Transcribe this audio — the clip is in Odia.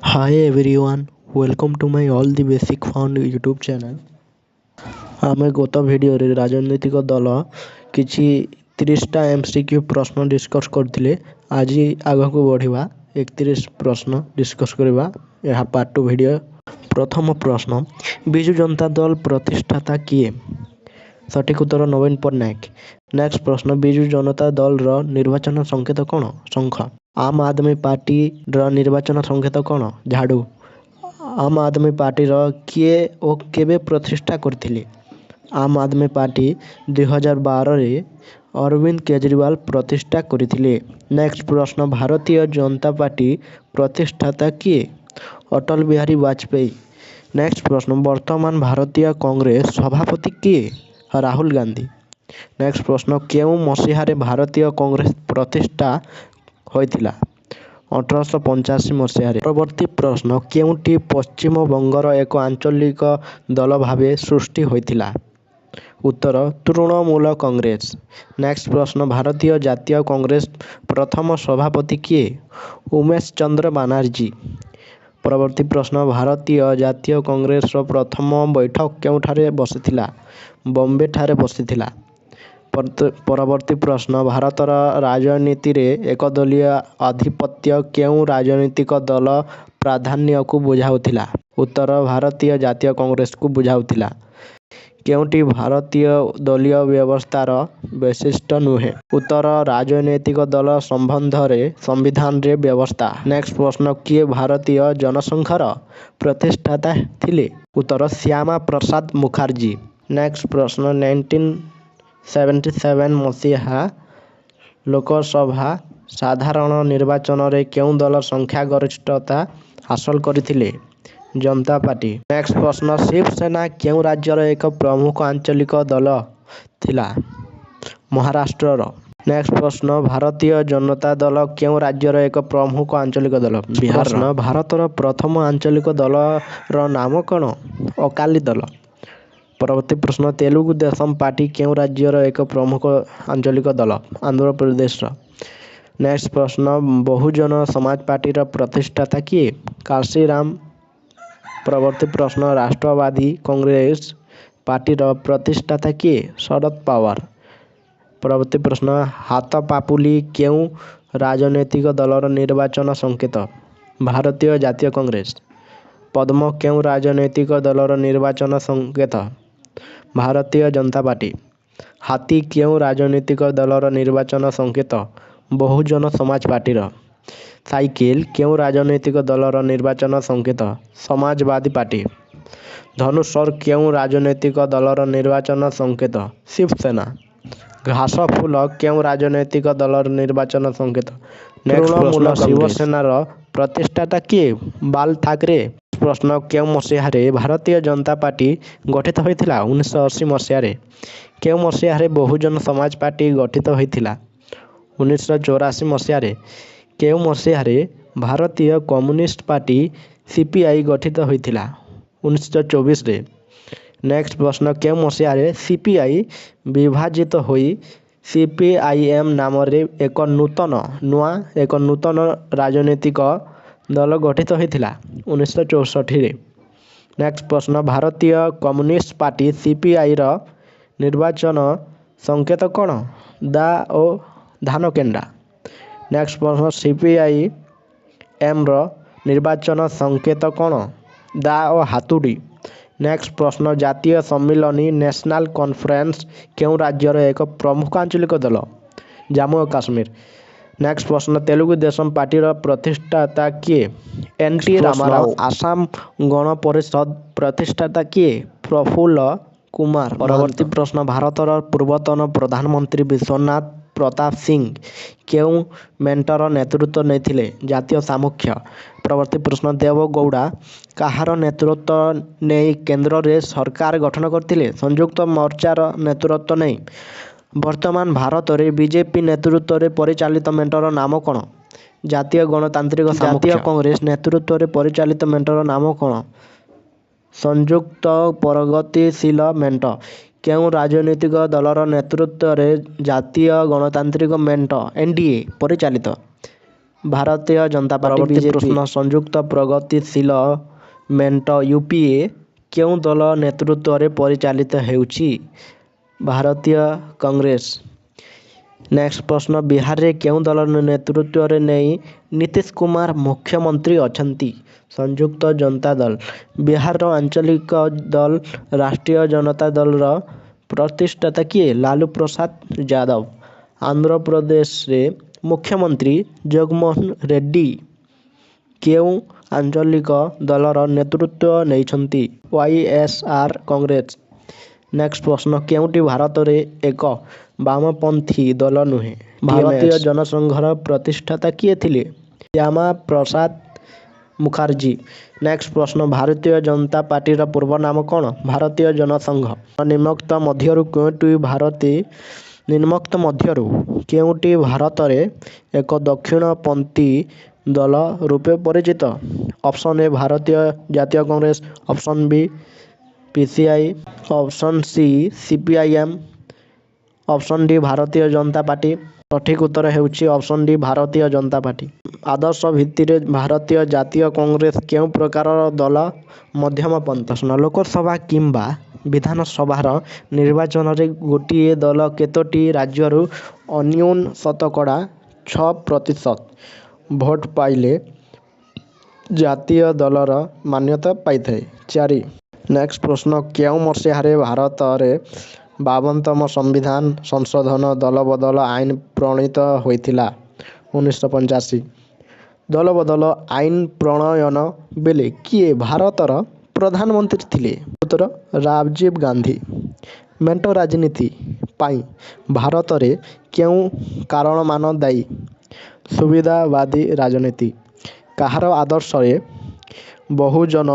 Hi everyone, welcome to my All the Basic Found YouTube channel. ଆମେ ଗତ ଭିଡ଼ିଓରେ ରାଜନୈତିକ ଦଳ କିଛି 30ଟା MCQ ପ୍ରଶ୍ନ ଡିସ୍କସ୍ କରିଥିଲେ। ଆଜି ଆଗକୁ ବଢ଼ିବା 31 ପ୍ରଶ୍ନ ଡିସ୍କସ୍ କରିବା। ଏହା ପାର୍ଟ 2 ଭିଡ଼ିଓ। ପ୍ରଥମ ପ୍ରଶ୍ନ, ବିଜୁ ଜନତା ଦଳ ପ୍ରତିଷ୍ଠାତା କିଏ? ସଠିକ୍ ଉତ୍ତର ନବୀନ ପଟ୍ଟନାୟକ। ନେକ୍ସଟ ପ୍ରଶ୍ନ, ବିଜୁ ଜନତା ଦଳର ନିର୍ବାଚନ ସଂକେତ କ'ଣ? ଶଙ୍ଖ। ଆମ୍ ଆଦମୀ ପାର୍ଟିର ନିର୍ବାଚନ ସଂକେତ କ'ଣ? ଝାଡ଼ୁ। ଆମ୍ ଆଦମୀ ପାର୍ଟିର କିଏ ଓ କେବେ ପ୍ରତିଷ୍ଠା କରିଥିଲେ? ଆମ୍ ଆଦମୀ ପାର୍ଟି 2012ରେ ଅରବିନ୍ଦ କେଜରିୱାଲ ପ୍ରତିଷ୍ଠା କରିଥିଲେ। ନେକ୍ସଟ ପ୍ରଶ୍ନ, ଭାରତୀୟ ଜନତା ପାର୍ଟି ପ୍ରତିଷ୍ଠାତା କିଏ? ଅଟଳ ବିହାରୀ ବାଜପେୟୀ। ନେକ୍ସଟ ପ୍ରଶ୍ନ, ବର୍ତ୍ତମାନ ଭାରତୀୟ କଂଗ୍ରେସ ସଭାପତି କିଏ? ରାହୁଲ ଗାନ୍ଧୀ। ନେକ୍ସଟ ପ୍ରଶ୍ନ, କେଉଁ ମସିହାରେ ଭାରତୀୟ କଂଗ୍ରେସ ପ୍ରତିଷ୍ଠା ହୋଇଥିଲା? 1885 ମସିହାରେ। ପରବର୍ତ୍ତୀ ପ୍ରଶ୍ନ, କେଉଁଟି ପଶ୍ଚିମବଙ୍ଗର ଏକ ଆଞ୍ଚଳିକ ଦଳ ଭାବେ ସୃଷ୍ଟି ହୋଇଥିଲା? ଉତ୍ତର, ତୃଣମୂଳ କଂଗ୍ରେସ। ନେକ୍ସଟ ପ୍ରଶ୍ନ, ଭାରତୀୟ ଜାତୀୟ କଂଗ୍ରେସ ପ୍ରଥମ ସଭାପତି କିଏ? ଉମେଶ ଚନ୍ଦ୍ର ବାନାର୍ଜୀ। ପରବର୍ତ୍ତୀ ପ୍ରଶ୍ନ, ଭାରତୀୟ ଜାତୀୟ କଂଗ୍ରେସର ପ୍ରଥମ ବୈଠକ କେଉଁଠାରେ ବସିଥିଲା? ବମ୍ବେଠାରେ ବସିଥିଲା। ପରବର୍ତ୍ତୀ ପ୍ରଶ୍ନ, ଭାରତର ରାଜନୀତିରେ ଏକଦଳୀୟ ଆଧିପତ୍ୟ କେଉଁ ରାଜନୈତିକ ଦଳ ପ୍ରାଧାନ୍ୟକୁ ବୁଝାଉଥିଲା? ଉତ୍ତର, ଭାରତୀୟ ଜାତୀୟ କଂଗ୍ରେସକୁ ବୁଝାଉଥିଲା। କେଉଁଟି ଭାରତୀୟ ଦଳୀୟ ବ୍ୟବସ୍ଥାର ବୈଶିଷ୍ଟ୍ୟ ନୁହେଁ? ଉତ୍ତର, ରାଜନୈତିକ ଦଳ ସମ୍ବନ୍ଧରେ ସମ୍ବିଧାନରେ ବ୍ୟବସ୍ଥା। ନେକ୍ସଟ ପ୍ରଶ୍ନ, କିଏ ଭାରତୀୟ ଜନସଂଘର ପ୍ରତିଷ୍ଠାତା ଥିଲେ? ଉତ୍ତର, ଶ୍ୟାମା ପ୍ରସାଦ ମୁଖାର୍ଜୀ। ନେକ୍ସଟ ପ୍ରଶ୍ନ, 1977 ମସିହା ଲୋକସଭା ସାଧାରଣ ନିର୍ବାଚନରେ କେଉଁ ଦଳ ସଂଖ୍ୟାଗରିଷ୍ଠତା ହାସଲ କରିଥିଲେ? ଜନତା ପାର୍ଟି। ନେକ୍ସଟ ପ୍ରଶ୍ନ, ଶିବସେନା କେଉଁ ରାଜ୍ୟର ଏକ ପ୍ରମୁଖ ଆଞ୍ଚଳିକ ଦଳ ଥିଲା? ମହାରାଷ୍ଟ୍ରର। ନେକ୍ସଟ ପ୍ରଶ୍ନ, ଭାରତୀୟ ଜନତା ଦଳ କେଉଁ ରାଜ୍ୟର ଏକ ପ୍ରମୁଖ ଆଞ୍ଚଳିକ ଦଳ? ବିହାରର। ଭାରତର ପ୍ରଥମ ଆଞ୍ଚଳିକ ଦଳର ନାମ କ'ଣ? ଅକାଲି ଦଳ। ପରବର୍ତ୍ତୀ ପ୍ରଶ୍ନ, ତେଲୁଗୁ ଦେଶମ ପାର୍ଟି କେଉଁ ରାଜ୍ୟର ଏକ ପ୍ରମୁଖ ଆଞ୍ଚଳିକ ଦଳ? ଆନ୍ଧ୍ରପ୍ରଦେଶର। ନେକ୍ସଟ ପ୍ରଶ୍ନ, ବହୁଜନ ସମାଜ ପାର୍ଟିର ପ୍ରତିଷ୍ଠାତା କିଏ? କାଶୀରାମ। ପରବର୍ତ୍ତୀ ପ୍ରଶ୍ନ, ରାଷ୍ଟ୍ରବାଦୀ କଂଗ୍ରେସ ପାର୍ଟିର ପ୍ରତିଷ୍ଠାତା କିଏ? ଶରଦ ପାୱାର। ପରବର୍ତ୍ତୀ ପ୍ରଶ୍ନ, ହାତପାପୁଲି କେଉଁ ରାଜନୈତିକ ଦଳର ନିର୍ବାଚନ ସଂକେତ? ଭାରତୀୟ ଜାତୀୟ କଂଗ୍ରେସ। ପଦ୍ମ କେଉଁ ରାଜନୈତିକ ଦଳର ନିର୍ବାଚନ ସଂକେତ? ଭାରତୀୟ ଜନତା ପାର୍ଟି। ହାତୀ କେଉଁ ରାଜନୈତିକ ଦଳର ନିର୍ବାଚନ ସଂକେତ? ବହୁଜନ ସମାଜ ପାର୍ଟିର। ସାଇକେଲ କେଉଁ ରାଜନୈତିକ ଦଳର ନିର୍ବାଚନ ସଂକେତ? ସମାଜବାଦୀ ପାର୍ଟି। ଧନୁଶର କେଉଁ ରାଜନୈତିକ ଦଳର ନିର୍ବାଚନ ସଂକେତ? ଶିବସେନା। ଘାସଫୁଲ କେଉଁ ରାଜନୈତିକ ଦଳର ନିର୍ବାଚନ ସଂକେତ? ତୃଣମୂଳ ଶିବସେନାର ପ୍ରତିଷ୍ଠାତା କିଏ? ବାଲ ଠାକରେ। ପ୍ରଶ୍ନ, କେଉଁ ମସିହାରେ ଭାରତୀୟ ଜନତା ପାର୍ଟି ଗଠିତ ହୋଇଥିଲା? 1980 ମସିହାରେ। କେଉଁ ମସିହାରେ ବହୁଜନ ସମାଜ ପାର୍ଟି ଗଠିତ ହୋଇଥିଲା? 1984 ମସିହାରେ। କେଉଁ ମସିହାରେ ଭାରତୀୟ କମ୍ୟୁନିଷ୍ଟ ପାର୍ଟି ସିପିଆଇ ଗଠିତ ହୋଇଥିଲା? 1924ରେ। ନେକ୍ସଟ ପ୍ରଶ୍ନ, କେଉଁ ମସିହାରେ ସିପିଆଇ ବିଭାଜିତ ହୋଇ ସିପିଆଇଏମ୍ ନାମରେ ଏକ ନୂତନ ରାଜନୈତିକ ଦଳ ଗଠିତ ହୋଇଥିଲା? 1964ରେ। ନେକ୍ସଟ ପ୍ରଶ୍ନ, ଭାରତୀୟ କମ୍ୟୁନିଷ୍ଟ ପାର୍ଟି ସିପିଆଇର ନିର୍ବାଚନ ସଂକେତ କ'ଣ? ଦା ଓ ଧାନକେଣ୍ଡା। ନେକ୍ସଟ ପ୍ରଶ୍ନ, ସିପିଆଇଏମ୍ର ନିର୍ବାଚନ ସଂକେତ କ'ଣ? ଦା ଓ ହାତୁଡ଼ି। ନେକ୍ସଟ ପ୍ରଶ୍ନ, ଜାତୀୟ ସମ୍ମିଳନୀ ନ୍ୟାସନାଲ କନଫରେନ୍ସ କେଉଁ ରାଜ୍ୟର ଏକ ପ୍ରମୁଖ ଆଞ୍ଚଳିକ ଦଳ? ଜାମ୍ମୁ ଓ କାଶ୍ମୀର। ନେକ୍ସଟ ପ୍ରଶ୍ନ, ତେଲୁଗୁ ଦେଶମ ପାର୍ଟିର ପ୍ରତିଷ୍ଠାତା କିଏ? ଏନ୍.ଟି. ରାମାରାଓ। ଆସାମ ଗଣ ପରିଷଦ ପ୍ରତିଷ୍ଠାତା କିଏ? ପ୍ରଫୁଲ୍ଲ କୁମାର। ପରବର୍ତ୍ତୀ ପ୍ରଶ୍ନ, ଭାରତର ପୂର୍ବତନ ପ୍ରଧାନମନ୍ତ୍ରୀ ବିଶ୍ୱନାଥ ପ୍ରତାପ ସିଂହ କେଉଁ ମେଣ୍ଟର ନେତୃତ୍ୱ ନେଇଥିଲେ? ଜାତୀୟ ସାମୁଖ୍ୟ। ପରବର୍ତ୍ତୀ ପ୍ରଶ୍ନ, ଦେବଗୌଡ଼ା କାହାର ନେତୃତ୍ୱ ନେଇ କେନ୍ଦ୍ରରେ ସରକାର ଗଠନ କରିଥିଲେ? ସଂଯୁକ୍ତ ମୋର୍ଚ୍ଚାର ନେତୃତ୍ୱ ନେଇ। ବର୍ତ୍ତମାନ ଭାରତରେ ବିଜେପି ନେତୃତ୍ୱରେ ପରିଚାଳିତ ମେଣ୍ଟର ନାମ କ'ଣ? ଜାତୀୟ ଗଣତାନ୍ତ୍ରିକ ସାମୁଖ୍ୟ। ଜାତୀୟ କଂଗ୍ରେସ ନେତୃତ୍ୱରେ ପରିଚାଳିତ ମେଣ୍ଟର ନାମ କ'ଣ? ସଂଯୁକ୍ତ ପ୍ରଗତିଶୀଳ ମେଣ୍ଟ। କେଉଁ ରାଜନୈତିକ ଦଳର ନେତୃତ୍ୱରେ ଜାତୀୟ ଗଣତାନ୍ତ୍ରିକ ମେଣ୍ଟ (ଏନ୍‌ଡିଏ) ପରିଚାଳିତ? ଭାରତୀୟ ଜନତା ପାର୍ଟି ବିଜେପି। ପ୍ରଶ୍ନ ସଂଯୁକ୍ତ ପ୍ରଗତିଶୀଳ ମେଣ୍ଟ ୟୁପିଏ କେଉଁ ଦଳ ନେତୃତ୍ୱରେ ପରିଚାଳିତ ହେଉଛି? ଭାରତୀୟ କଂଗ୍ରେସ। ନେକ୍ସଟ ପ୍ରଶ୍ନ ବିହାରରେ କେଉଁ ଦଳ ନେତୃତ୍ୱରେ ନେଇ ନୀତିଶ କୁମାର ମୁଖ୍ୟମନ୍ତ୍ରୀ ଅଛନ୍ତି? ସଂଯୁକ୍ତ ଜନତା ଦଳ। ବିହାରର ଆଞ୍ଚଳିକ ଦଳ ରାଷ୍ଟ୍ରୀୟ ଜନତା ଦଳର ପ୍ରତିଷ୍ଠାତା କିଏ? ଲାଲୁ ପ୍ରସାଦ ଯାଦବ। ଆନ୍ଧ୍ରପ୍ରଦେଶରେ ମୁଖ୍ୟମନ୍ତ୍ରୀ ଜଗନମୋହନ ରେଡ୍ଡି କେଉଁ ଆଞ୍ଚଳିକ ଦଳର ନେତୃତ୍ୱ ନେଇଛନ୍ତି? ୱାଇଏସ୍ଆର୍ କଂଗ୍ରେସ। ନେକ୍ସଟ ପ୍ରଶ୍ନ କେଉଁଟି ଭାରତରେ ଏକ ବାମପନ୍ଥୀ ଦଳ ନୁହେଁ? ଭାରତୀୟ ଜନସଂଘର ପ୍ରତିଷ୍ଠାତା କିଏ ଥିଲେ? ଶ୍ୟାମା ପ୍ରସାଦ ମୁଖାର୍ଜୀ। ନେକ୍ସଟ ପ୍ରଶ୍ନ ଭାରତୀୟ ଜନତା ପାର୍ଟିର ପୂର୍ବ ନାମ କ'ଣ? ଭାରତୀୟ ଜନସଂଘ। ନିମ୍ନୋକ୍ତ ମଧ୍ୟରୁ କେଉଁଟି ଭାରତରେ ଏକ ଦକ୍ଷିଣପନ୍ଥୀ ଦଳ ରୂପେ ପରିଚିତ? ଅପସନ୍ ଏ ଭାରତୀୟ ଜାତୀୟ Congress, option B PCI, option C CPIM, option D ଭାରତୀୟ ଜନତା ପାର୍ଟି। ସଠିକ୍ ଉତ୍ତର ହେଉଛି ଅପସନ୍ ଡି ଭାରତୀୟ ଜନତା ପାର୍ଟି। ଆଦର୍ଶ ଭିତ୍ତିରେ ଭାରତୀୟ ଜାତୀୟ କଂଗ୍ରେସ କେଉଁ ପ୍ରକାରର ଦଳ? ମଧ୍ୟମପନ୍ଥୀ। ଲୋକସଭା କିମ୍ବା ବିଧାନସଭାର ନିର୍ବାଚନରେ ଗୋଟିଏ ଦଳ କେତୋଟି ରାଜ୍ୟରୁ ଅନ୍ୟୁନ ଶତକଡ଼ା 6% ଭୋଟ ପାଇଲେ ଜାତୀୟ ଦଳର ମାନ୍ୟତା ପାଇଥାଏ? 4। ନେକ୍ସଟ ପ୍ରଶ୍ନ କେଉଁ ମସିହାରେ ଭାରତରେ 52ତମ ସମ୍ବିଧାନ ସଂଶୋଧନ ଦଳବଦଳ ଆଇନ ପ୍ରଣୀତ ହୋଇଥିଲା? 1985। ଦଳବଦଳ ଆଇନ ପ୍ରଣୟନ ବେଳେ କିଏ ଭାରତର ପ୍ରଧାନମନ୍ତ୍ରୀ ଥିଲେ? ଉତ୍ତର ରାଜୀବ ଗାନ୍ଧୀ। ମେଣ୍ଟ ରାଜନୀତି ପାଇଁ ଭାରତରେ କେଉଁ କାରଣମାନ ଦାୟୀ? ସୁବିଧାବାଦୀ ରାଜନୀତି। କାହାର ଆଦର୍ଶରେ ବହୁଜନ